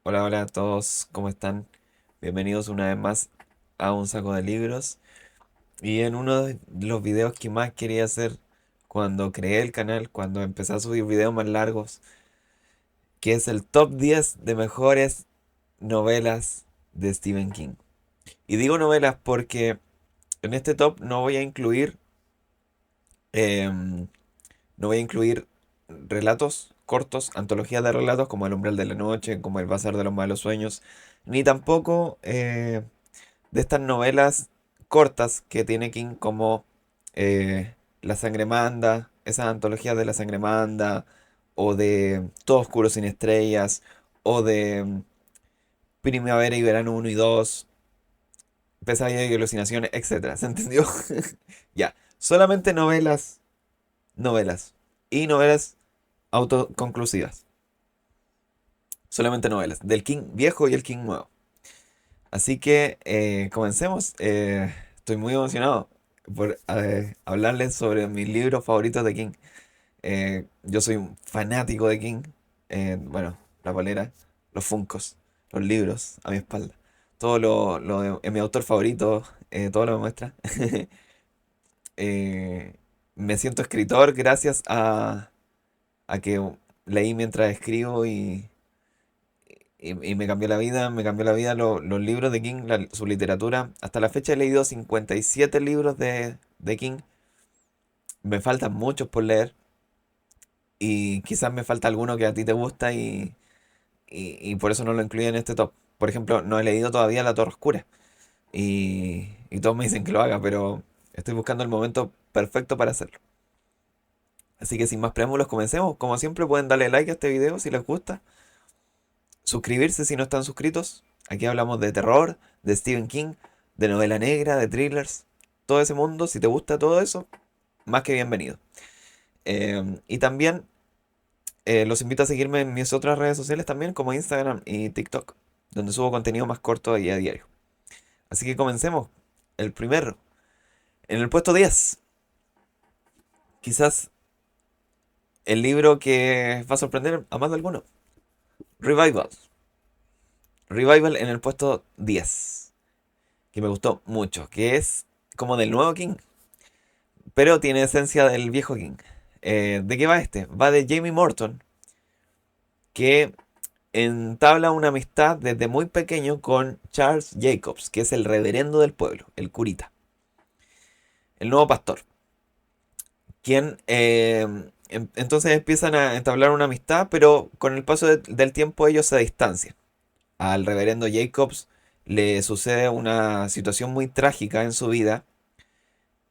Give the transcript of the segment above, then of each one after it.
Hola, hola a todos, ¿cómo están? Bienvenidos una vez más a un saco de libros. Y en uno de los videos que más quería hacer cuando creé el canal, cuando empecé a subir videos más largos, que es el top 10 de mejores novelas de Stephen King. Y digo novelas porque en este top em, no voy a incluir relatos cortos, antologías de relatos como El umbral de la noche, como El bazar de los malos sueños, ni tampoco de estas novelas cortas que tiene King como La sangre manda, esas antologías de La sangre manda, o de Todo oscuro sin estrellas, o de Primavera y verano uno y 2, Pesadilla y alucinaciones, etcétera. ¿Se entendió? Ya, solamente novelas, novelas y novelas autoconclusivas. Solamente novelas, del King viejo y el King nuevo. Así que comencemos. Estoy muy emocionado por hablarles sobre mis libros favoritos de King. Yo soy un fanático de King. Bueno, la polera, los Funkos, los libros a mi espalda. Todo es mi autor favorito, todo lo me muestra. Eh, Me siento escritor gracias a que leí mientras escribo y me cambió la vida, me cambió la vida los libros de King, su literatura. Hasta la fecha he leído 57 libros de King. Me faltan muchos por leer y quizás me falta alguno que a ti te gusta y por eso no lo incluyo en este top. Por ejemplo, no he leído todavía La Torre Oscura y todos me dicen que lo haga, pero estoy buscando el momento perfecto para hacerlo. Así que sin más preámbulos, comencemos. Como siempre, pueden darle like a este video si les gusta, suscribirse si no están suscritos. Aquí hablamos de terror, de Stephen King, de novela negra, de thrillers, todo ese mundo. Si te gusta todo eso, más que bienvenido. Y también los invito a seguirme en mis otras redes sociales también, como Instagram y TikTok, donde subo contenido más corto y a diario. Así que comencemos. El primero, en el puesto 10, quizás el libro que va a sorprender a más de alguno. Revival. Revival en el puesto 10, que me gustó mucho, que es como del nuevo King, pero tiene esencia del viejo King. ¿De qué va este? Va de Jamie Morton, que entabla una amistad desde muy pequeño con Charles Jacobs, que es el reverendo del pueblo, el curita, el nuevo pastor, quien entonces empiezan a entablar una amistad, pero con el paso del tiempo ellos se distancian. Al reverendo Jacobs le sucede una situación muy trágica en su vida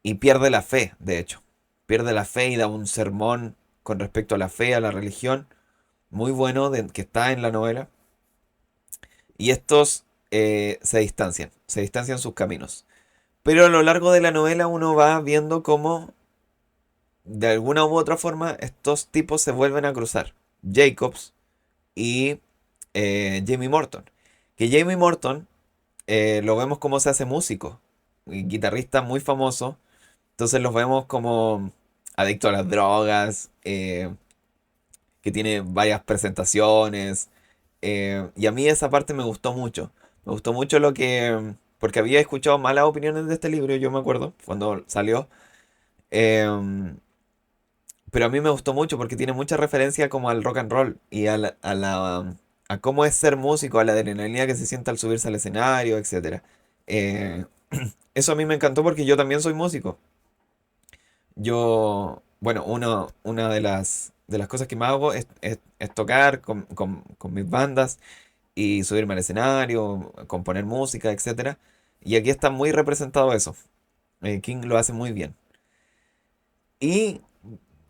y pierde la fe, de hecho. Pierde la fe y da un sermón con respecto a la fe, a la religión, muy bueno, que está en la novela. Y estos se distancian sus caminos. Pero a lo largo de la novela uno va viendo cómo, de alguna u otra forma, estos tipos se vuelven a cruzar. Jacobs y Jamie Morton. Que Jamie Morton lo vemos como se hace músico, y guitarrista muy famoso. Entonces los vemos como adicto a las drogas, que tiene varias presentaciones. Y a mí esa parte me gustó mucho. Me gustó mucho lo que... Porque había escuchado malas opiniones de este libro, yo me acuerdo, cuando salió. Em, pero a mí me gustó mucho porque tiene mucha referencia como al rock and roll y a cómo es ser músico, a la adrenalina que se siente al subirse al escenario, etcétera. Eh, Eso a mí me encantó porque yo también soy músico. Yo, bueno, una de las cosas que más hago es tocar con mis bandas y subirme al escenario, componer música, etcétera. Y aquí está muy representado eso. King lo hace muy bien. Y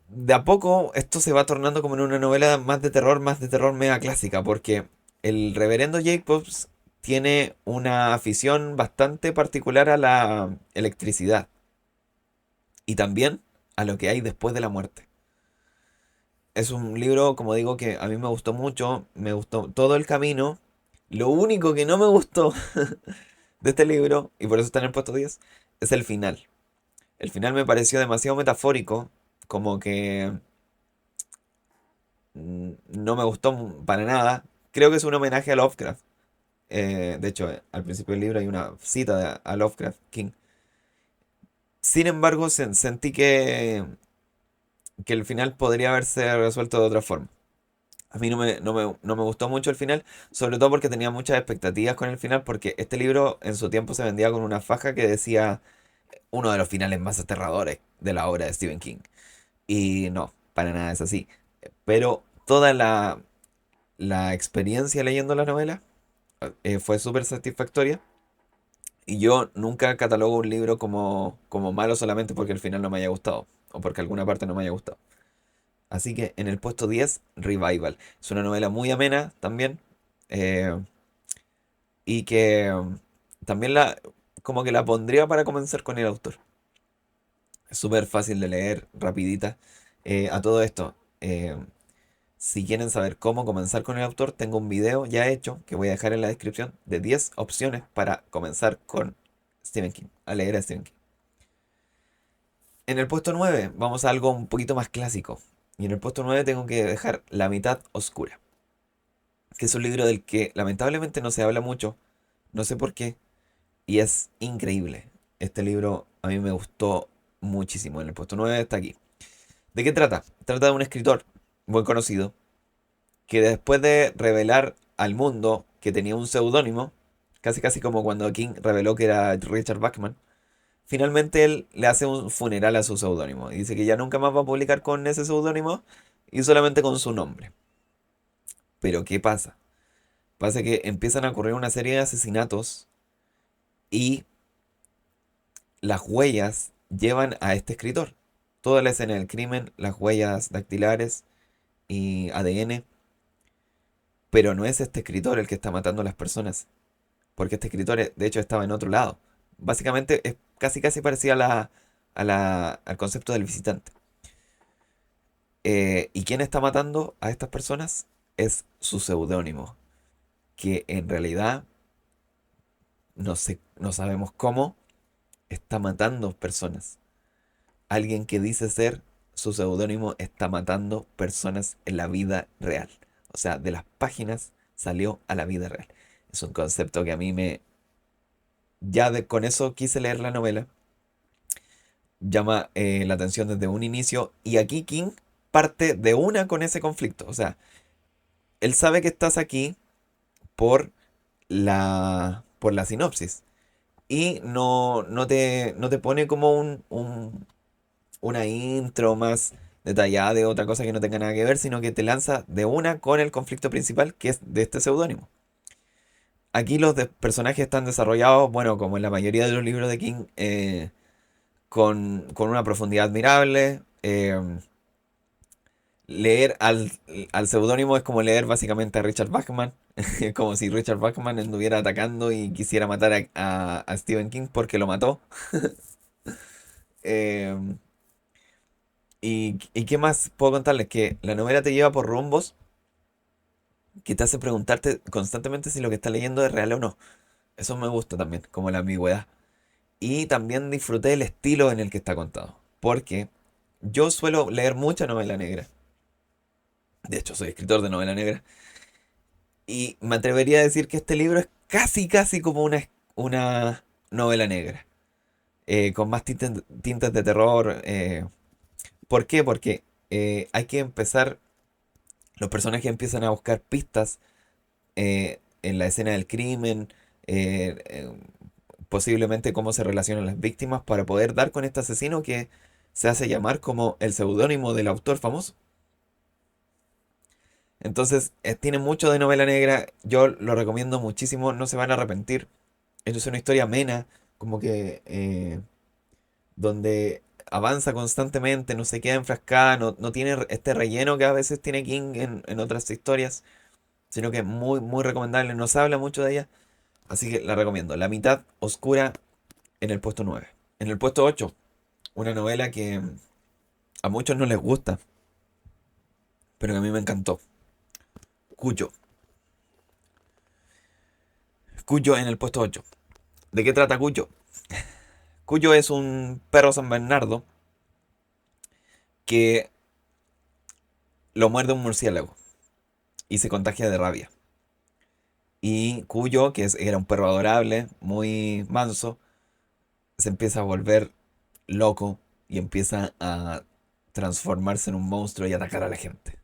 de a poco esto se va tornando como en una novela más de terror mega clásica, porque el reverendo Jacobs tiene una afición bastante particular a la electricidad y también a lo que hay después de la muerte. Es un libro, como digo, que a mí me gustó mucho, me gustó todo el camino. Lo único que no me gustó de este libro, y por eso está en el puesto 10, es el final. El final me pareció demasiado metafórico, como que no me gustó para nada. creo que es un homenaje a Lovecraft. De hecho, al principio del libro hay una cita a Lovecraft King. Sin embargo, sentí que el final podría haberse resuelto de otra forma. A mí no me gustó mucho el final, sobre todo porque tenía muchas expectativas con el final, porque este libro en su tiempo se vendía con una faja que decía uno de los finales más aterradores de la obra de Stephen King. Y no, para nada es así. Pero toda la experiencia leyendo la novela fue súper satisfactoria. Y yo nunca catalogo un libro como malo solamente porque el final no me haya gustado o porque alguna parte no me haya gustado. Así que en el puesto 10 Revival. Es una novela muy amena también. eh, y que también como que la pondría para comenzar con el autor. Es súper fácil de leer, rapidita. A todo esto, si quieren saber cómo comenzar con el autor, tengo un video ya hecho que voy a dejar en la descripción de 10 opciones para comenzar con Stephen King, a leer a Stephen King. En el puesto 9 vamos a algo un poquito más clásico. Y en el puesto 9 tengo que dejar La mitad oscura, que es un libro del que lamentablemente no se habla mucho, no sé por qué, y es increíble. Este libro a mí me gustó muchísimo. En el puesto 9 está aquí. ¿De qué trata? Trata de un escritor muy conocido que después de revelar al mundo que tenía un seudónimo, casi casi como cuando King reveló que era Richard Bachman, finalmente él le hace un funeral a su seudónimo y dice que ya nunca más va a publicar con ese seudónimo y solamente con su nombre. Pero ¿qué pasa? Pasa que empiezan a ocurrir una serie de asesinatos y las huellas llevan a este escritor. Toda la escena del crimen, las huellas dactilares y ADN, pero no es este escritor el que está matando a las personas, porque este escritor de hecho estaba en otro lado. Básicamente es casi casi parecida al concepto del visitante. ¿Y quién está matando a estas personas? Es su seudónimo, que en realidad no sé, no sabemos cómo está matando personas. Alguien que dice ser su seudónimo está matando personas en la vida real. O sea, de las páginas salió a la vida real. Es un concepto que a mí con eso quise leer la novela. Llama la atención desde un inicio. Y aquí King parte de una con ese conflicto. O sea, él sabe que estás aquí por la sinopsis. Y no te pone como una intro más detallada de otra cosa que no tenga nada que ver, sino que te lanza de una con el conflicto principal, que es de este seudónimo. Aquí los personajes están desarrollados, bueno, como en la mayoría de los libros de King, con una profundidad admirable. Leer al seudónimo es como leer básicamente a Richard Bachman. Como si Richard Bachman anduviera atacando y quisiera matar a Stephen King porque lo mató. Eh, y qué más puedo contarles, que la novela te lleva por rumbos que te hace preguntarte constantemente si lo que estás leyendo es real o no. Eso me gusta también, como la ambigüedad. Y también disfruté el estilo en el que está contado. Porque yo suelo leer mucha novela negra. De hecho, soy escritor de novela negra. Y me atrevería a decir que este libro es casi, casi como una novela negra. Con más tintes de terror. ¿Por qué? Porque hay que empezar. Los personajes empiezan a buscar pistas en la escena del crimen. eh, eh, Posiblemente cómo se relacionan las víctimas para poder dar con este asesino que se hace llamar como el seudónimo del autor famoso. Entonces, tiene mucho de novela negra, yo lo recomiendo muchísimo, no se van a arrepentir. Es una historia amena, como que donde avanza constantemente, no se queda enfrascada, no tiene este relleno que a veces tiene King en otras historias, sino que es muy, muy recomendable, no se habla mucho de ella, así que la recomiendo. La mitad oscura en el puesto 9. En el puesto 8, una novela que a muchos no les gusta, pero que a mí me encantó. Cuyo. Cuyo en el puesto 8. ¿De qué trata Cuyo? Cuyo es un perro San Bernardo que lo muerde un murciélago y se contagia de rabia. y Cuyo, era un perro adorable, muy manso, se empieza a volver loco y empieza a transformarse en un monstruo y atacar a la gente.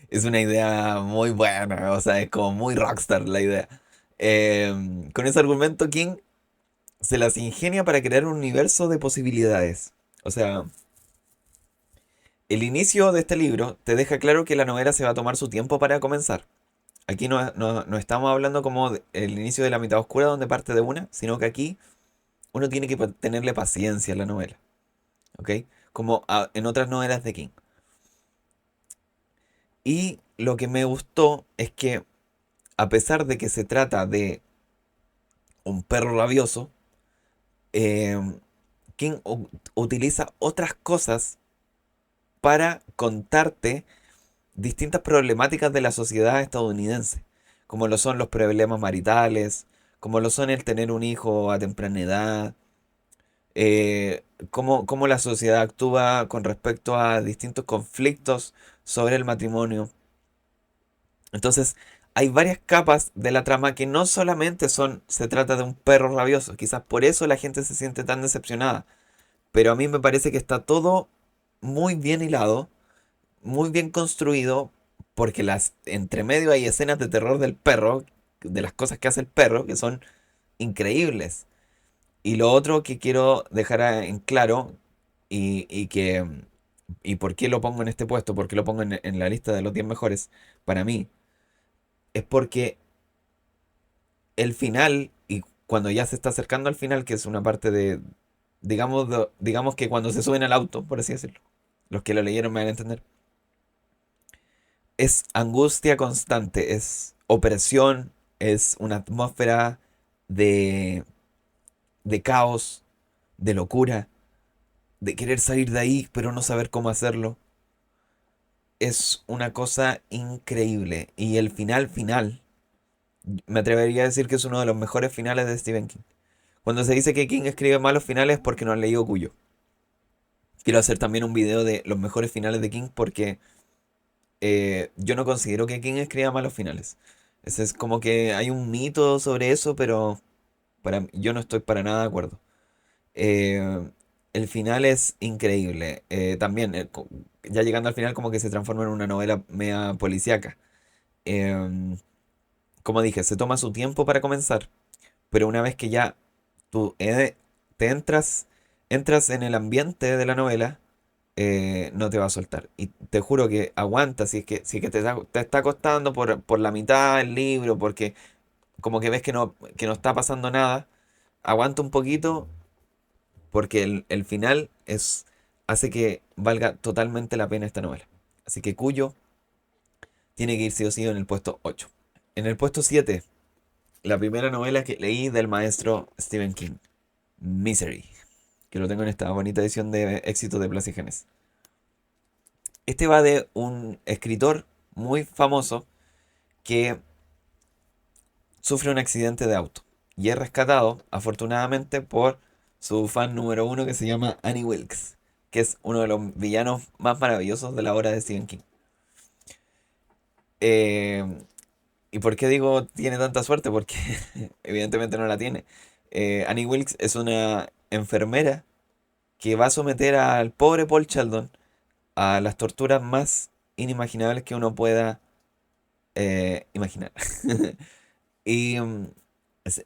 Es una idea muy buena, o sea, es como muy rockstar la idea. Con ese argumento, King se las ingenia para crear un universo de posibilidades. O sea, el inicio de este libro te deja claro que la novela se va a tomar su tiempo para comenzar. Aquí no estamos hablando como el inicio de la mitad oscura donde parte de una, sino que aquí uno tiene que tenerle paciencia a la novela, ¿ok? Como en otras novelas de King. Y lo que me gustó es que, a pesar de que se trata de un perro rabioso, eh, King utiliza otras cosas para contarte distintas problemáticas de la sociedad estadounidense, como lo son los problemas maritales, como lo son el tener un hijo a temprana edad, cómo la sociedad actúa con respecto a distintos conflictos sobre el matrimonio. Entonces, hay varias capas de la trama que no solamente se trata de un perro rabioso, quizás por eso la gente se siente tan decepcionada, pero a mí me parece que está todo muy bien hilado, muy bien construido, porque entre medio hay escenas de terror del perro, de las cosas que hace el perro, que son increíbles. Y lo otro que quiero dejar en claro, y por qué lo pongo en este puesto, por qué lo pongo en la lista de los 10 mejores, para mí, es porque el final, y cuando ya se está acercando al final, que es una parte digamos que cuando se suben al auto, por así decirlo, los que lo leyeron me van a entender, es angustia constante, es opresión, es una atmósfera de, de caos, de locura, de querer salir de ahí, pero no saber cómo hacerlo. Es una cosa increíble. Y el final, me atrevería a decir que es uno de los mejores finales de Stephen King. Cuando se dice que King escribe malos finales es porque no han leído Cuyo. Quiero hacer también un video de los mejores finales de King porque yo no considero que King escriba malos finales. Ese es como que hay un mito sobre eso, pero yo no estoy para nada de acuerdo. Eh, el final es increíble. También, ya llegando al final, como que se transforma en una novela media policíaca. Em, como dije, se toma su tiempo para comenzar, pero una vez que ya tú te entras en el ambiente de la novela, no te va a soltar. Y te juro que aguanta si es que te está costando por la mitad el libro, porque como que ves que no está pasando nada, aguanta un poquito, porque el final hace que valga totalmente la pena esta novela. Así que Cuyo tiene que ir sí o sí en el puesto 8. En el puesto 7, la primera novela que leí del maestro Stephen King, Misery, que lo tengo en esta bonita edición de éxito de Plaza y Genes. Este va de un escritor muy famoso que sufre un accidente de auto y es rescatado, afortunadamente, por su fan número uno que se llama Annie Wilkes, que es uno de los villanos más maravillosos de la obra de Stephen King. Eh, ¿Y por qué digo tiene tanta suerte? Porque evidentemente no la tiene. Annie Wilkes es una enfermera que va a someter al pobre Paul Sheldon a las torturas más inimaginables que uno pueda imaginar. Y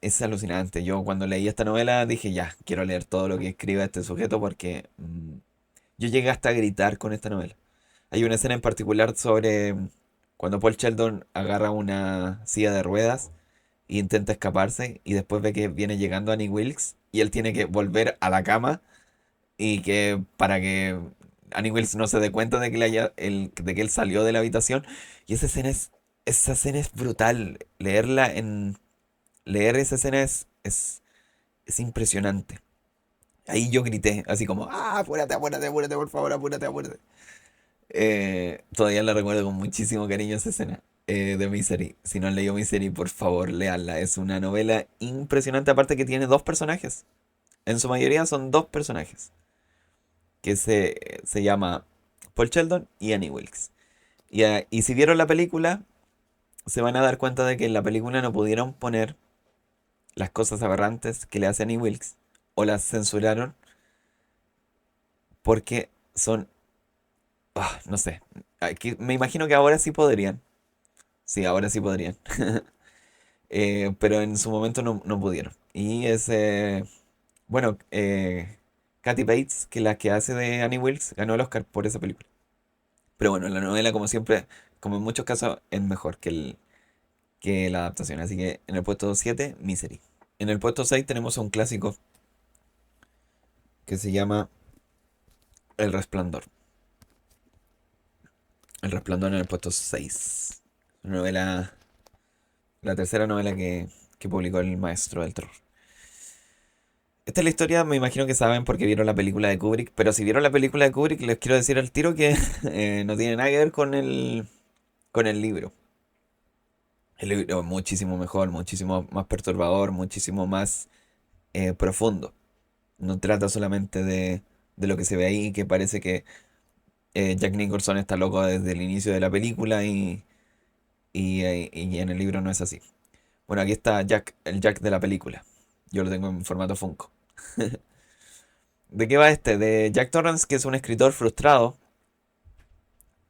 es alucinante. Yo cuando leí esta novela dije, ya, quiero leer todo lo que escribe este sujeto porque yo llegué hasta a gritar con esta novela. Hay una escena en particular sobre cuando Paul Sheldon agarra una silla de ruedas e intenta escaparse y después ve que viene llegando Annie Wilkes y él tiene que volver a la cama y que para que Annie Wilkes no se dé cuenta de que, de que él salió de la habitación. Y esa escena es brutal. Leer esa escena es impresionante. Ahí yo grité, así como, apúrate, apúrate, apúrate, por favor, apúrate, apúrate. Todavía la recuerdo con muchísimo cariño esa escena de Misery. Si no han leído Misery, por favor, léanla. Es una novela impresionante, aparte que tiene dos personajes. En su mayoría son dos personajes, que se llama Paul Sheldon y Annie Wilkes. Y si vieron la película, se van a dar cuenta de que en la película no pudieron poner las cosas aberrantes que le hace Annie Wilkes o las censuraron porque son, no sé, me imagino que ahora sí podrían. Sí, ahora sí podrían. Pero en su momento no pudieron. Y bueno, Kathy Bates, que la que hace de Annie Wilkes, ganó el Oscar por esa película. Pero bueno, la novela, como siempre, como en muchos casos, es mejor que la adaptación. Así que en el puesto 7 Misery. En el puesto 6 tenemos a un clásico que se llama El Resplandor. El Resplandor en el puesto 6. Una novela, la tercera novela que publicó el maestro del terror. Esta es la historia, me imagino que saben porque vieron la película de Kubrick, pero si vieron la película de Kubrick, les quiero decir al tiro que no tiene nada que ver con el libro. El libro es muchísimo mejor, muchísimo más perturbador, muchísimo más profundo. No trata solamente de lo que se ve ahí, que parece que Jack Nicholson está loco desde el inicio de la película y en el libro no es así. Bueno, aquí está Jack, el Jack de la película. Yo lo tengo en formato Funko. ¿De qué va este? De Jack Torrance, que es un escritor frustrado,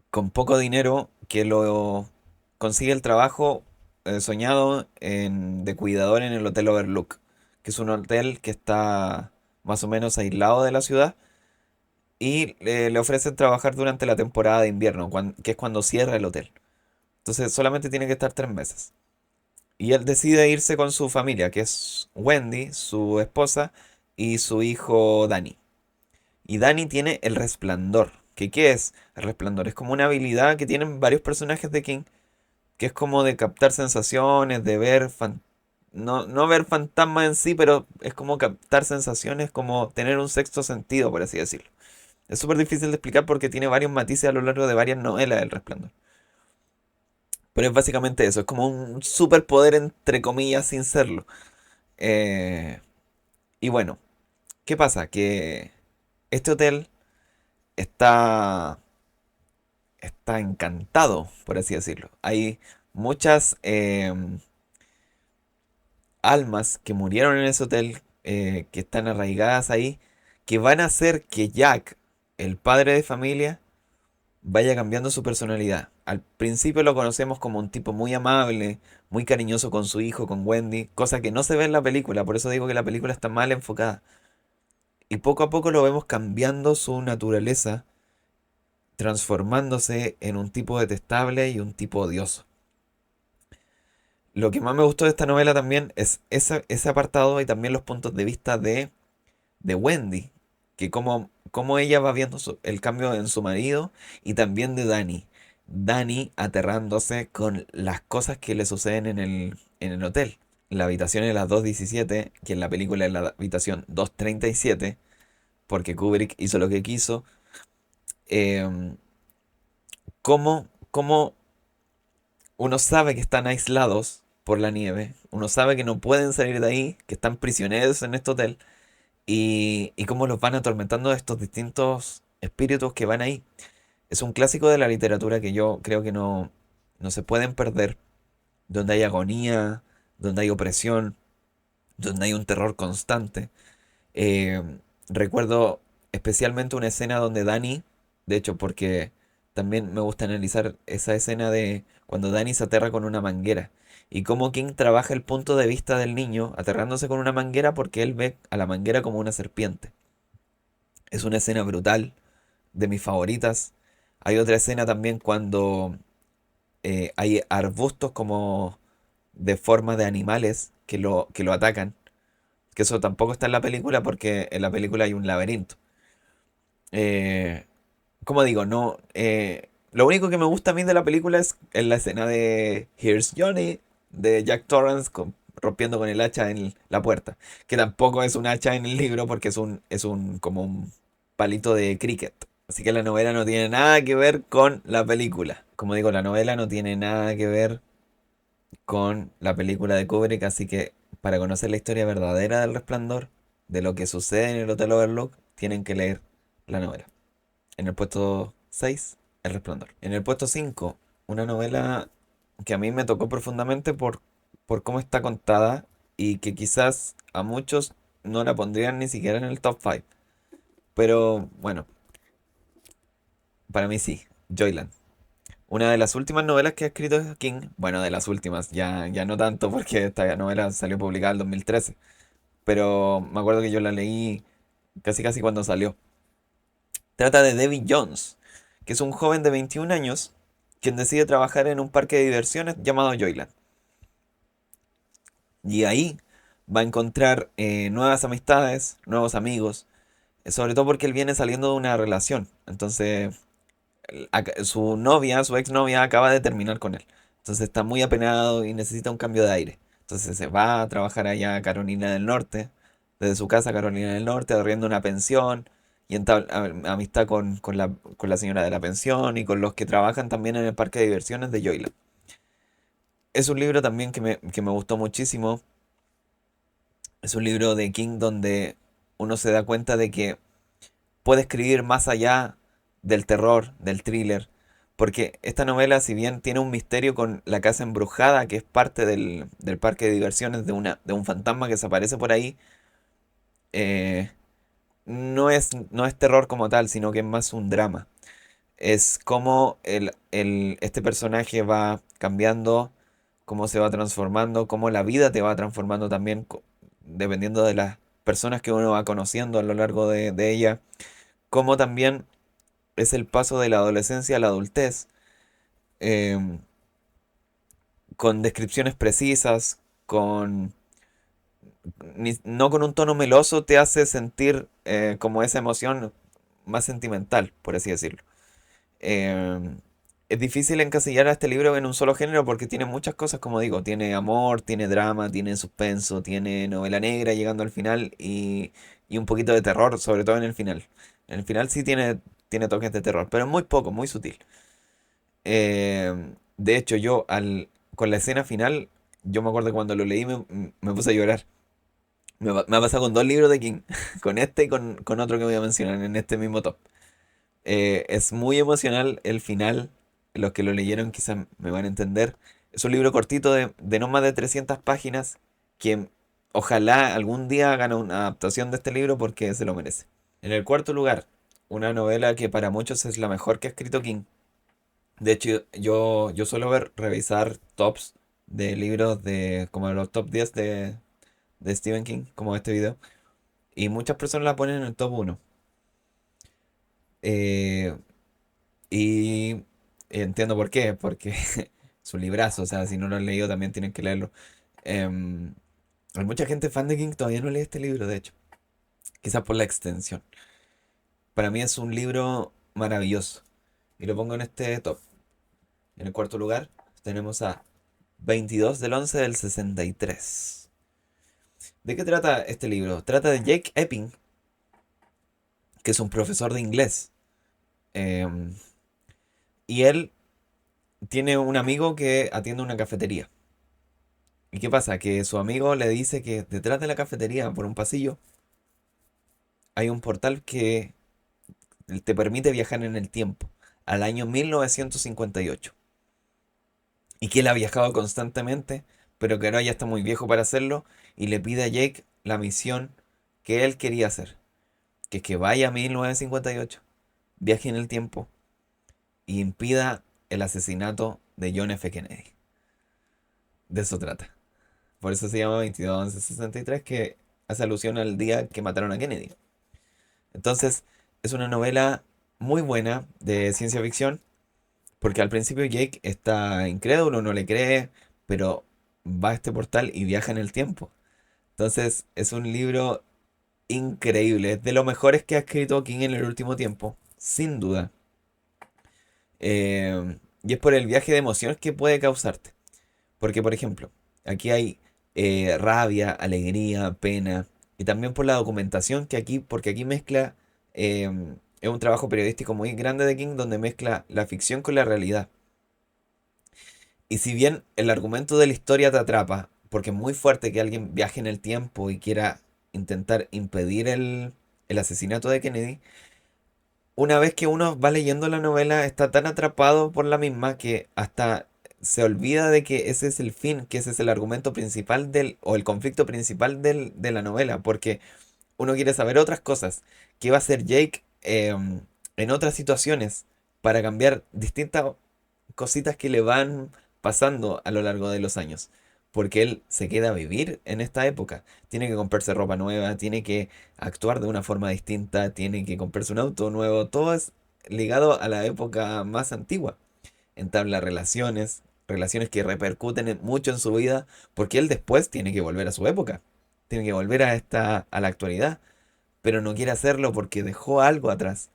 con poco dinero, que lo consigue el trabajo soñado de cuidador en el Hotel Overlook, que es un hotel que está más o menos aislado de la ciudad, y le ofrecen trabajar durante la temporada de invierno, que es cuando cierra el hotel. Entonces solamente tiene que estar 3 meses. Y él decide irse con su familia, que es Wendy, su esposa, y su hijo Danny. Y Danny tiene el resplandor. ¿Qué es el resplandor? Es como una habilidad que tienen varios personajes de King, que es como de captar sensaciones, de ver, no ver fantasmas en sí, pero es como captar sensaciones, como tener un sexto sentido, por así decirlo. Es súper difícil de explicar porque tiene varios matices a lo largo de varias novelas del resplandor. Pero es básicamente eso, es como un superpoder entre comillas sin serlo. Eh, y bueno, ¿qué pasa? Que este hotel está está encantado, por así decirlo. Hay muchas almas que murieron en ese hotel, que están arraigadas ahí, que van a hacer que Jack, el padre de familia, vaya cambiando su personalidad. Al principio lo conocemos como un tipo muy amable, muy cariñoso con su hijo, con Wendy, cosa que no se ve en la película, por eso digo que la película está mal enfocada. Y poco a poco lo vemos cambiando su naturaleza, transformándose en un tipo detestable y un tipo odioso. Lo que más me gustó de esta novela también es ese apartado y también los puntos de vista de Wendy, que cómo ella va viendo el cambio en su marido y también de Danny. Danny aterrándose con las cosas que le suceden en el hotel. La habitación es la 217, que en la película es la habitación 237, porque Kubrick hizo lo que quiso. Em, cómo uno sabe que están aislados por la nieve, uno sabe que no pueden salir de ahí, que están prisioneros en este hotel, y cómo los van atormentando estos distintos espíritus que van ahí. Es un clásico de la literatura que yo creo que no se pueden perder, donde hay agonía, donde hay opresión, donde hay un terror constante. Eh, Recuerdo especialmente una escena donde Dani, de hecho, porque también me gusta analizar esa escena de cuando Dani se aterra con una manguera y cómo King trabaja el punto de vista del niño aterrándose con una manguera porque él ve a la manguera como una serpiente. Es una escena brutal, de mis favoritas. Hay otra escena también cuando hay arbustos como de forma de animales que lo atacan, que eso tampoco está en la película porque en la película hay un laberinto. Eh, Como digo, no. Lo único que me gusta a mí de la película es en la escena de Here's Johnny de Jack Torrance rompiendo con el hacha en la puerta. Que tampoco es un hacha en el libro porque es un como un palito de cricket. Así que la novela no tiene nada que ver con la película. Como digo, la novela no tiene nada que ver con la película de Kubrick. Así que para conocer la historia verdadera del Resplandor, de lo que sucede en el Hotel Overlook, tienen que leer la novela. En el puesto 6, El Resplandor. En el puesto 5, una novela que a mí me tocó profundamente por cómo está contada y que quizás a muchos no la pondrían ni siquiera en el top 5. Pero bueno, para mí sí, Joyland. Una de las últimas novelas que ha escrito King, bueno, de las últimas, ya no tanto porque esta novela salió publicada en 2013, pero me acuerdo que yo la leí casi casi cuando salió. Trata de Debbie Jones, que es un joven de 21 años quien decide trabajar en un parque de diversiones llamado Joyland. Y ahí va a encontrar nuevas amistades, nuevos amigos, sobre todo porque él viene saliendo de una relación. Entonces, su novia, su exnovia, acaba de terminar con él. Entonces está muy apenado y necesita un cambio de aire. Entonces se va a trabajar allá a Carolina del Norte, desde su casa a Carolina del Norte, arrienda una pensión y entabla amistad con la señora de la pensión y con los que trabajan también en el parque de diversiones de Joyland. Es un libro también que me gustó muchísimo. Es un libro de King donde uno se da cuenta de que puede escribir más allá del terror, del thriller, porque esta novela, si bien tiene un misterio con la casa embrujada, que es parte del parque de diversiones de un fantasma que se aparece por ahí, eh, no es terror como tal, sino que es más un drama. Es cómo este personaje va cambiando, cómo se va transformando, cómo la vida te va transformando también, dependiendo de las personas que uno va conociendo a lo largo de ella, cómo también es el paso de la adolescencia a la adultez, em, con descripciones precisas, no con un tono meloso, te hace sentir como esa emoción más sentimental, por así decirlo. Em, es difícil encasillar a este libro en un solo género porque tiene muchas cosas, como digo, tiene amor, tiene drama, tiene suspenso, tiene novela negra llegando al final y un poquito de terror, sobre todo en el final. En el final sí tiene toques de terror, pero muy poco, muy sutil. De hecho, con la escena final, yo me acuerdo que cuando lo leí me puse a llorar. Me ha pasado con dos libros de King, con este y con otro que voy a mencionar en este mismo top. Es muy emocional el final. Los que lo leyeron quizás me van a entender. Es un libro cortito de no más de 300 páginas que ojalá algún día hagan una adaptación de este libro porque se lo merece. En el cuarto lugar, una novela que para muchos es la mejor que ha escrito King. De hecho, yo suelo revisar tops de libros como los top 10 de Stephen King, como este video. Y muchas personas la ponen en el top 1. Eh, y entiendo por qué, porque es un librazo, o sea, si no lo han leído también tienen que leerlo. Em, Hay mucha gente fan de King, todavía no lee este libro, de hecho. Quizás por la extensión. Para mí es un libro maravilloso. Y lo pongo en este top. En el cuarto lugar tenemos a 22 del 11 del 63. ¿De qué trata este libro? Trata de Jake Epping, que es un profesor de inglés. em, y él tiene un amigo que atiende una cafetería. ¿Y qué pasa? Que su amigo le dice que detrás de la cafetería, por un pasillo, hay un portal que te permite viajar en el tiempo, al año 1958. Y que él ha viajado constantemente, pero que ahora ya está muy viejo para hacerlo, y le pide a Jake la misión que él quería hacer, que es que vaya a 1958, viaje en el tiempo y impida el asesinato de John F. Kennedy. De eso trata. Por eso se llama 22-11-63, que hace alusión al día que mataron a Kennedy. Entonces, es una novela muy buena de ciencia ficción, porque al principio Jake está incrédulo, no le cree, pero va a este portal y viaja en el tiempo. Entonces, es un libro increíble, es de los mejores que ha escrito King en el último tiempo, sin duda. Y es por el viaje de emociones que puede causarte. Porque, por ejemplo, aquí hay rabia, alegría, pena, y también por la documentación porque aquí mezcla, es un trabajo periodístico muy grande de King donde mezcla la ficción con la realidad. Y si bien el argumento de la historia te atrapa, porque es muy fuerte que alguien viaje en el tiempo y quiera intentar impedir el asesinato de Kennedy, una vez que uno va leyendo la novela está tan atrapado por la misma que hasta se olvida de que ese es el fin, que ese es el argumento principal o el conflicto principal de la novela, porque uno quiere saber otras cosas. ¿Qué va a hacer Jake en otras situaciones para cambiar distintas cositas que le van pasando a lo largo de los años? Porque él se queda a vivir en esta época. Tiene que comprarse ropa nueva, tiene que actuar de una forma distinta, tiene que comprarse un auto nuevo. Todo es ligado a la época más antigua. Entabla relaciones, relaciones que repercuten mucho en su vida, porque él después tiene que volver a su época. Tiene que volver a la actualidad, pero no quiere hacerlo porque dejó algo atrás.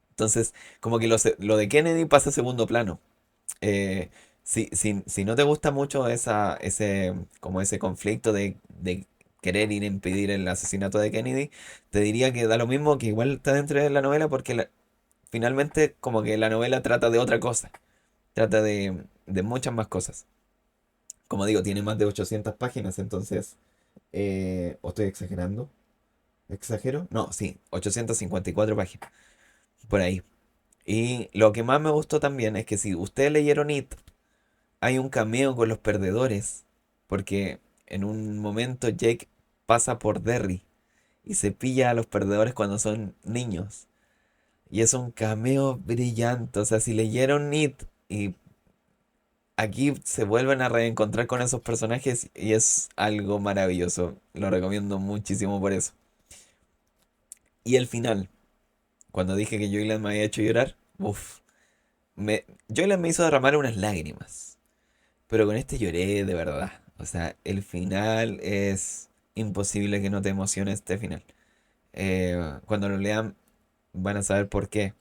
Entonces, como que lo de Kennedy pasa a segundo plano. Eh, si no te gusta mucho como ese conflicto de querer ir a impedir el asesinato de Kennedy, te diría que da lo mismo, que igual está dentro de la novela, porque finalmente como que la novela trata de otra cosa, trata de muchas más cosas. Como digo, tiene más de 800 páginas, entonces, ¿o estoy exagerando? ¿Exagero? No, sí, 854 páginas, por ahí. Y lo que más me gustó también es que si ustedes leyeron It, hay un cameo con los perdedores, porque en un momento Jake pasa por Derry y se pilla a los perdedores cuando son niños. Y es un cameo brillante. O sea, si leyeron It y aquí se vuelven a reencontrar con esos personajes y es algo maravilloso. Lo recomiendo muchísimo por eso. Y el final, cuando dije que Joyland me había hecho llorar, uff, Joyland me hizo derramar unas lágrimas. Pero con este lloré de verdad. O sea, el final es imposible que no te emocione este final. Cuando lo lean van a saber por qué.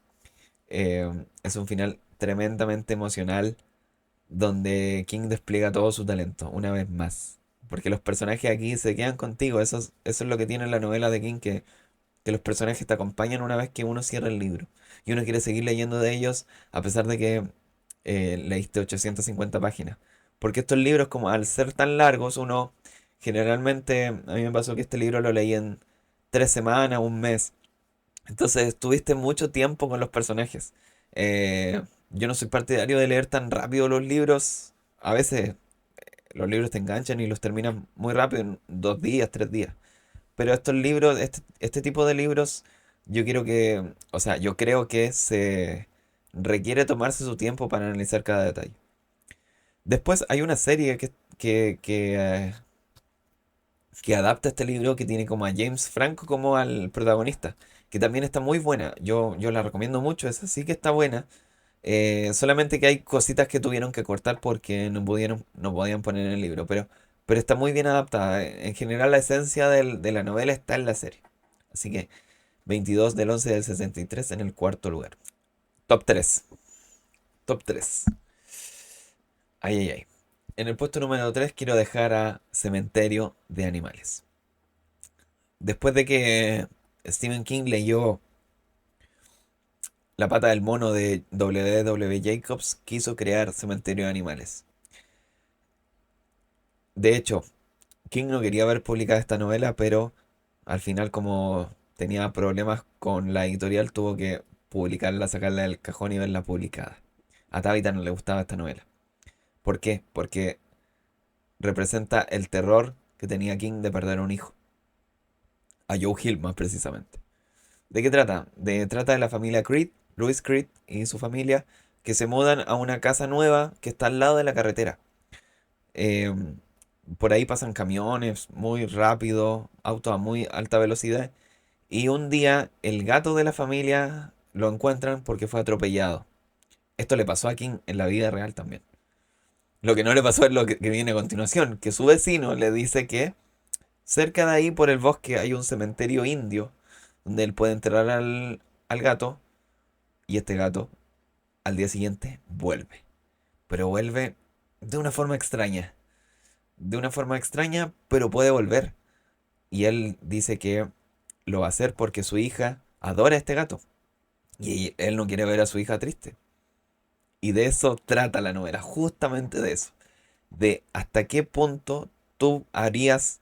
Es un final tremendamente emocional donde King despliega todo su talento una vez más. Porque los personajes aquí se quedan contigo. Eso es lo que tiene la novela de King, que los personajes te acompañan una vez que uno cierra el libro. Y uno quiere seguir leyendo de ellos a pesar de que leíste 850 páginas. Porque estos libros, como al ser tan largos, uno generalmente, a mí me pasó que este libro lo leí en 3 semanas, un mes. Entonces tuviste mucho tiempo con los personajes. Yo no soy partidario de leer tan rápido los libros. A veces los libros te enganchan y los terminas muy rápido, en 2 días, 3 días. Pero estos libros, este tipo de libros, yo quiero que, o sea, yo creo que se requiere tomarse su tiempo para analizar cada detalle. Después hay una serie que adapta este libro que tiene como a James Franco como al protagonista, que también está muy buena. Yo la recomiendo mucho, esa sí que está buena. Solamente que hay cositas que tuvieron que cortar porque no podían poner en el libro, pero está muy bien adaptada. En general la esencia de la novela está en la serie. Así que 22 del 11 del 63 en el cuarto lugar. Top 3. Top 3. Ay, ay, ay. En el puesto número 3 quiero dejar a Cementerio de Animales. Después de que Stephen King leyó La pata del mono de W. W. Jacobs, quiso crear Cementerio de Animales. De hecho, King no quería ver publicada esta novela, pero al final, como tenía problemas con la editorial, tuvo que publicarla, sacarla del cajón y verla publicada. A Tabitha no le gustaba esta novela. ¿Por qué? Porque representa el terror que tenía King de perder a un hijo. A Joe Hill, más precisamente. ¿De qué trata? Trata de la familia Creed, Louis Creed y su familia, que se mudan a una casa nueva que está al lado de la carretera. Eh, por ahí pasan camiones muy rápido, autos a muy alta velocidad. Y un día el gato de la familia lo encuentran porque fue atropellado. Esto le pasó a King en la vida real también. Lo que no le pasó es lo que viene a continuación, que su vecino le dice que cerca de ahí por el bosque hay un cementerio indio donde él puede enterrar al gato y este gato al día siguiente vuelve. Pero vuelve de una forma extraña. De una forma extraña, pero puede volver. Y él dice que lo va a hacer porque su hija adora a este gato. Y él no quiere ver a su hija triste. Y de eso trata la novela, justamente de eso. De hasta qué punto tú harías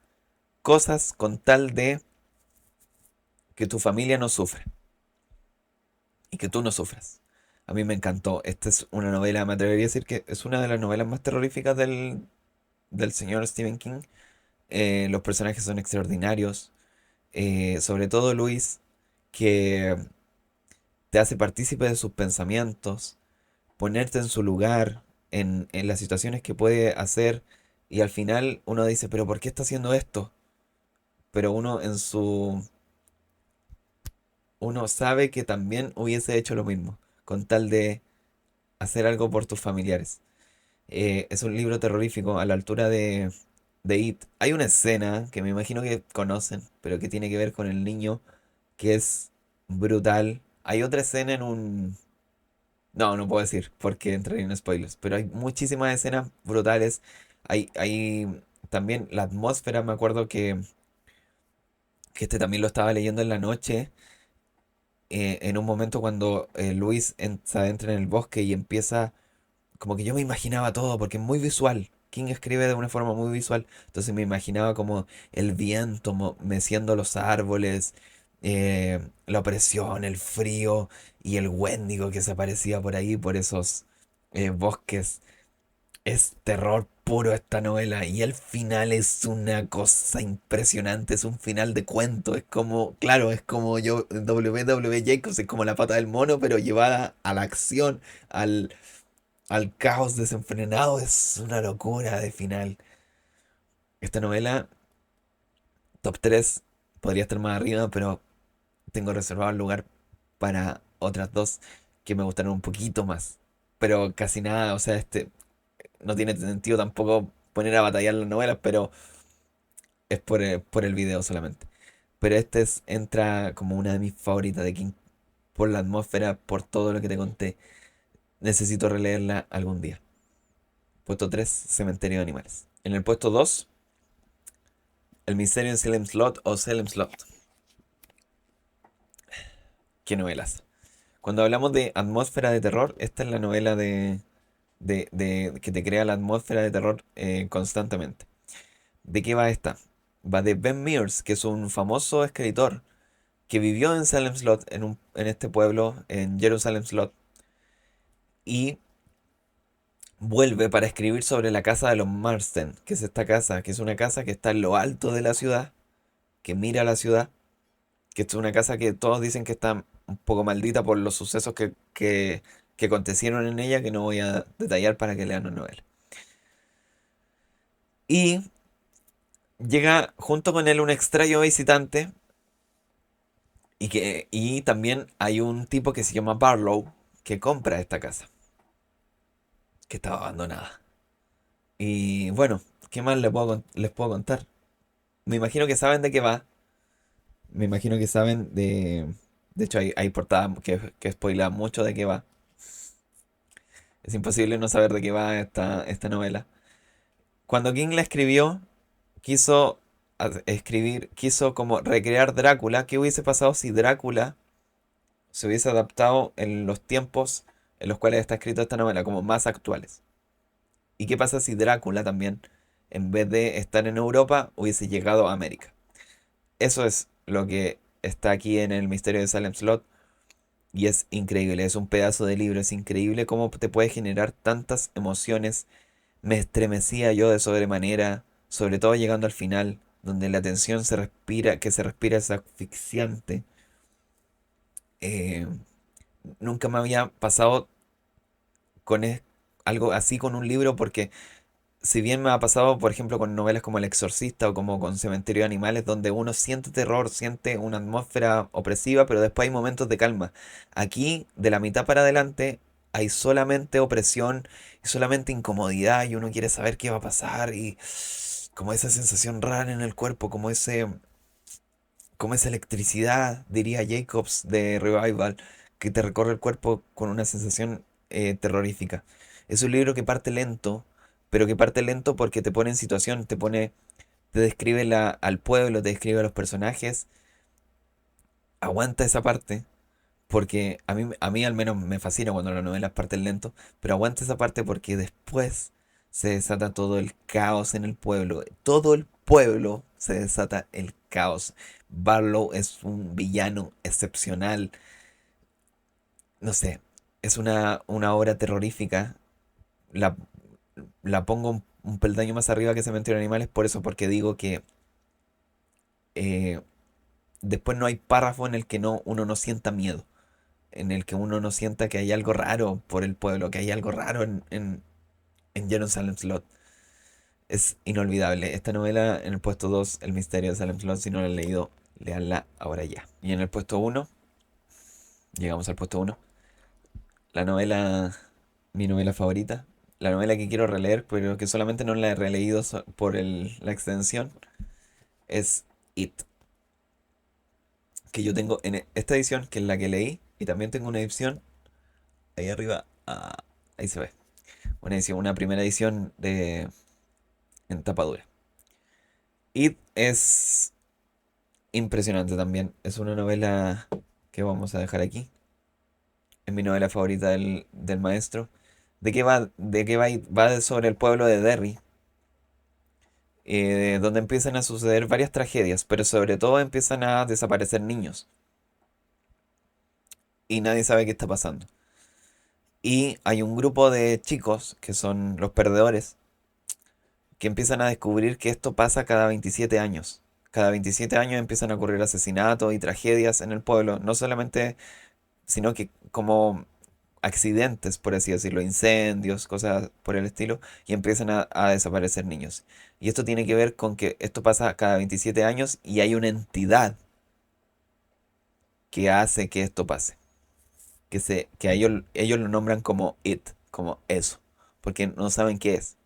cosas con tal de que tu familia no sufra y que tú no sufras. A mí me encantó. Esta es una novela, me atrevería a decir que es una de las novelas más terroríficas del señor Stephen King. Los personajes son extraordinarios. Sobre todo Luis, que te hace partícipe de sus pensamientos, ponerte en su lugar, en las situaciones que puede hacer. Y al final uno dice, pero ¿por qué está haciendo esto? Pero uno sabe que también hubiese hecho lo mismo, con tal de hacer algo por tus familiares. Es un libro terrorífico a la altura de It. Hay una escena que me imagino que conocen, pero que tiene que ver con el niño, que es brutal. Hay otra escena en un... No, no puedo decir porque entraría en spoilers, pero hay muchísimas escenas brutales. Hay también la atmósfera, me acuerdo que este también lo estaba leyendo en la noche, en un momento cuando Luis se adentra en el bosque y empieza, como que yo me imaginaba todo, porque es muy visual. King escribe de una forma muy visual, entonces me imaginaba como el viento meciendo los árboles, la opresión, el frío y el Wendigo que se aparecía por ahí, por esos bosques. Es terror puro esta novela y el final es una cosa impresionante, es un final de cuento, es como, claro, es como yo, W. Jacobs, es como la pata del mono, pero llevada a la acción, al caos desenfrenado, es una locura de final. Esta novela, top 3 podría estar más arriba, pero tengo reservado el lugar para otras dos que me gustaron un poquito más. Pero casi nada, o sea, no tiene sentido tampoco poner a batallar las novelas, pero es por el video solamente. Pero entra como una de mis favoritas de King, por la atmósfera, por todo lo que te conté. Necesito releerla algún día. Puesto 3, Cementerio de Animales. En el puesto 2, El misterio en Salem Slot o Salem Slot. Qué novelas. Cuando hablamos de atmósfera de terror, esta es la novela que te crea la atmósfera de terror constantemente. ¿De qué va esta? Va de Ben Mears, que es un famoso escritor que vivió en Salem Slot, en este pueblo, en Jerusalem Slot, y vuelve para escribir sobre la casa de los Marsden, que es esta casa, que es una casa que está en lo alto de la ciudad, que mira la ciudad, que es una casa que todos dicen que está un poco maldita por los sucesos que acontecieron en ella, que no voy a detallar para que lean la novela. Y llega junto con él un extraño visitante y también hay un tipo que se llama Barlow que compra esta casa, que estaba abandonada. Y bueno, ¿qué más les puedo contar? Me imagino que saben de qué va. Me imagino que saben de... De hecho, hay portadas que spoilan mucho de qué va. Es imposible no saber de qué va esta novela. Cuando King la escribió, quiso como recrear Drácula. ¿Qué hubiese pasado si Drácula se hubiese adaptado en los tiempos en los cuales está escrita esta novela, como más actuales? ¿Y qué pasa si Drácula también, en vez de estar en Europa, hubiese llegado a América? Eso es lo que está aquí en el Misterio de Salem Slot y es increíble, es un pedazo de libro, es increíble cómo te puede generar tantas emociones. Me estremecía yo de sobremanera, sobre todo llegando al final, donde la tensión que se respira es asfixiante. Eh, Nunca me había pasado con algo así con un libro porque si bien me ha pasado, por ejemplo, con novelas como El Exorcista o como con Cementerio de Animales, donde uno siente terror, siente una atmósfera opresiva, pero después hay momentos de calma. Aquí, de la mitad para adelante, hay solamente opresión y solamente incomodidad y uno quiere saber qué va a pasar y como esa sensación rara en el cuerpo, como esa electricidad, diría Jacobs de Revival, que te recorre el cuerpo con una sensación terrorífica. Es un libro que parte lento, pero que parte lento porque te pone en situación, te describe al pueblo, te describe a los personajes. Aguanta esa parte, porque a mí al menos me fascina cuando las novelas parten lento, pero aguanta esa parte porque después se desata todo el caos en el pueblo. Todo el pueblo se desata el caos. Barlow es un villano excepcional. No sé, es una obra terrorífica. La, la pongo un peldaño más arriba que Cementerio de Animales por eso, porque digo que eh, después no hay párrafo en el que uno no sienta miedo, en el que uno no sienta que hay algo raro por el pueblo, que hay algo raro en Jerusalem Slot. Es inolvidable. Esta novela en el puesto 2 El misterio de Salem Slot, si no la han leído, leanla ahora ya. Y en el puesto uno, llegamos al puesto uno, la novela, mi novela favorita, la novela que quiero releer, pero que solamente no la he releído por la extensión, es It, que yo tengo en esta edición, que es la que leí, y también tengo una edición, ahí arriba, ahí se ve, una edición, una primera edición en tapa dura. It es impresionante también, es una novela que vamos a dejar aquí, es mi novela favorita del maestro. ¿De qué va? ¿De qué va? Va sobre el pueblo de Derry, donde empiezan a suceder varias tragedias, pero sobre todo empiezan a desaparecer niños y nadie sabe qué está pasando. Y hay un grupo de chicos, que son los perdedores, que empiezan a descubrir que esto pasa cada 27 años. Cada 27 años empiezan a ocurrir asesinatos y tragedias en el pueblo, no solamente, sino que como accidentes, por así decirlo, incendios, cosas por el estilo, y empiezan a desaparecer niños. Y esto tiene que ver con que esto pasa cada 27 años y hay una entidad que hace que esto pase. Que a ellos lo nombran como it, como eso, porque no saben qué es.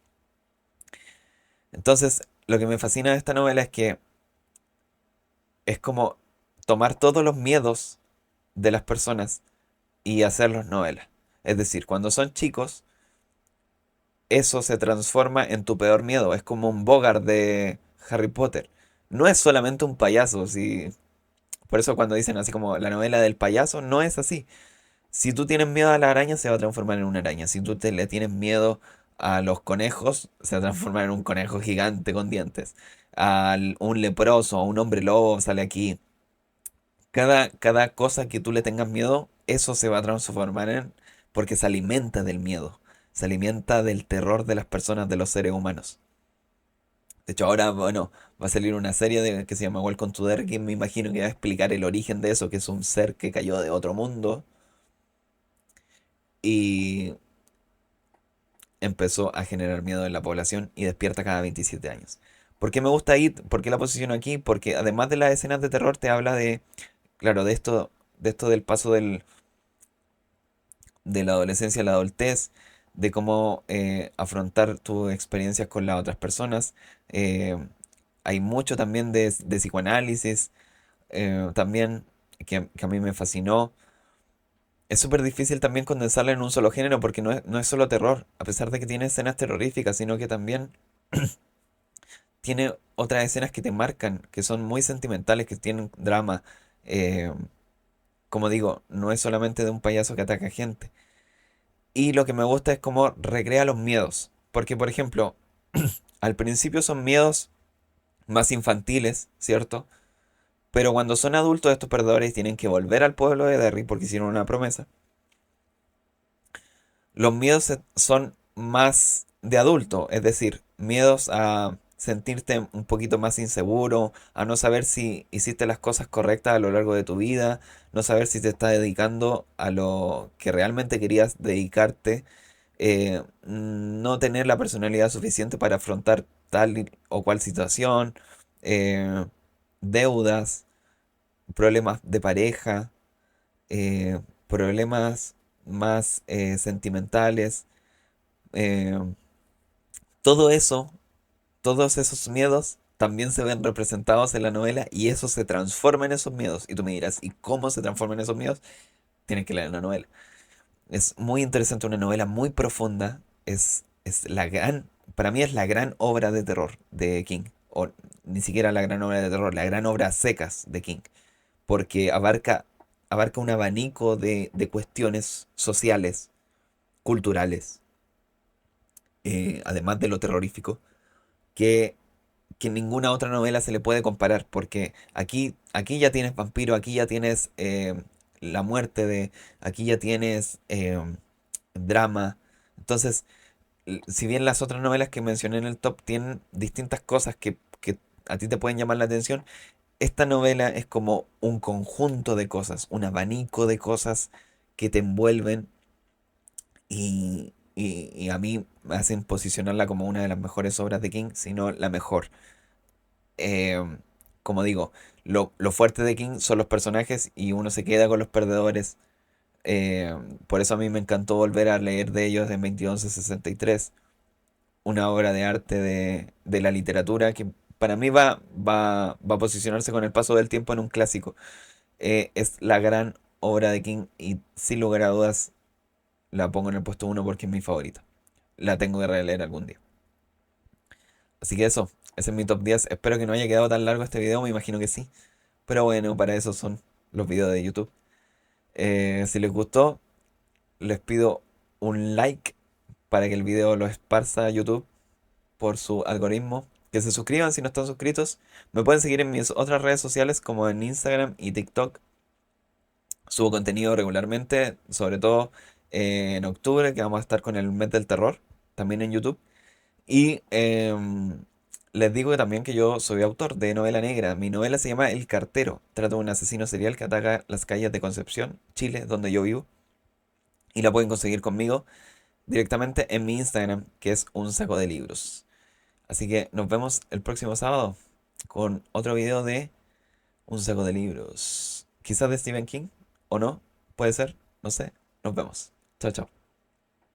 Entonces, lo que me fascina de esta novela es que es como tomar todos los miedos de las personas y hacerlos novelas. Es decir, cuando son chicos, eso se transforma en tu peor miedo. Es como un Bogart de Harry Potter. No es solamente un payaso, sí. Por eso cuando dicen así como la novela del payaso, no es así. Si tú tienes miedo a la araña, se va a transformar en una araña. Si tú le tienes miedo a los conejos, se va a transformar en un conejo gigante con dientes. A un leproso, a un hombre lobo, sale aquí. Cada cosa que tú le tengas miedo, eso se va a transformar en, porque se alimenta del miedo, se alimenta del terror de las personas, de los seres humanos. De hecho, ahora, bueno, va a salir una serie que se llama Welcome to Derry, que me imagino que va a explicar el origen de eso, que es un ser que cayó de otro mundo y empezó a generar miedo en la población y despierta cada 27 años. ¿Por qué me gusta IT? ¿Por qué la posiciono aquí? Porque además de las escenas de terror, te habla de, claro, de esto del paso de la adolescencia a la adultez, de cómo afrontar tus experiencias con las otras personas. Eh, Hay mucho también de psicoanálisis, también que a mí me fascinó. Es súper difícil también condensarla en un solo género porque no es solo terror, a pesar de que tiene escenas terroríficas, sino que también tiene otras escenas que te marcan, que son muy sentimentales, que tienen drama. Eh, como digo, no es solamente de un payaso que ataca gente. Y lo que me gusta es cómo recrea los miedos. Porque, por ejemplo, al principio son miedos más infantiles, ¿cierto? Pero cuando son adultos, estos perdedores tienen que volver al pueblo de Derry porque hicieron una promesa. Los miedos son más de adulto, es decir, miedos a sentirte un poquito más inseguro, a no saber si hiciste las cosas correctas a lo largo de tu vida, no saber si te estás dedicando a lo que realmente querías dedicarte, no tener la personalidad suficiente para afrontar tal o cual situación, eh, deudas, problemas de pareja, problemas más sentimentales, eh, todo eso, todos esos miedos también se ven representados en la novela y eso se transforma en esos miedos. Y tú me dirás, ¿y cómo se transforman esos miedos? Tienes que leer la novela. Es muy interesante, una novela muy profunda. Es la gran, para mí es la gran obra de terror de King. O ni siquiera la gran obra de terror, la gran obra a secas de King. Porque abarca un abanico de cuestiones sociales, culturales, además de lo terrorífico, que, que ninguna otra novela se le puede comparar, porque aquí ya tienes vampiro, aquí ya tienes la muerte, de aquí ya tienes drama. Entonces, si bien las otras novelas que mencioné en el top tienen distintas cosas que a ti te pueden llamar la atención, esta novela es como un conjunto de cosas, un abanico de cosas que te envuelven y a mí me hacen posicionarla como una de las mejores obras de King, si no la mejor. Eh, Como digo, lo fuerte de King son los personajes y uno se queda con los perdedores. Eh, por eso a mí me encantó volver a leer de ellos en 2163, una obra de arte de la literatura que para mí va a posicionarse con el paso del tiempo en un clásico. Es la gran obra de King y sin lugar a dudas la pongo en el puesto uno porque es mi favorita. La tengo que releer algún día. Así que eso, ese es mi top 10. Espero que no haya quedado tan largo este video, me imagino que sí. Pero bueno, para eso son los videos de YouTube. Si les gustó, les pido un like para que el video lo esparza a YouTube por su algoritmo. Que se suscriban si no están suscritos. Me pueden seguir en mis otras redes sociales como en Instagram y TikTok. Subo contenido regularmente, sobre todo en octubre, que vamos a estar con el mes del terror, también en YouTube. Y les digo también que yo soy autor de novela negra. Mi novela se llama El Cartero. Trata de un asesino serial que ataca las calles de Concepción, Chile, donde yo vivo. Y la pueden conseguir conmigo directamente en mi Instagram, que es un saco de libros. Así que nos vemos el próximo sábado con otro video de un saco de libros. Quizás de Stephen King, o no, puede ser, no sé. Nos vemos. Chao, chao.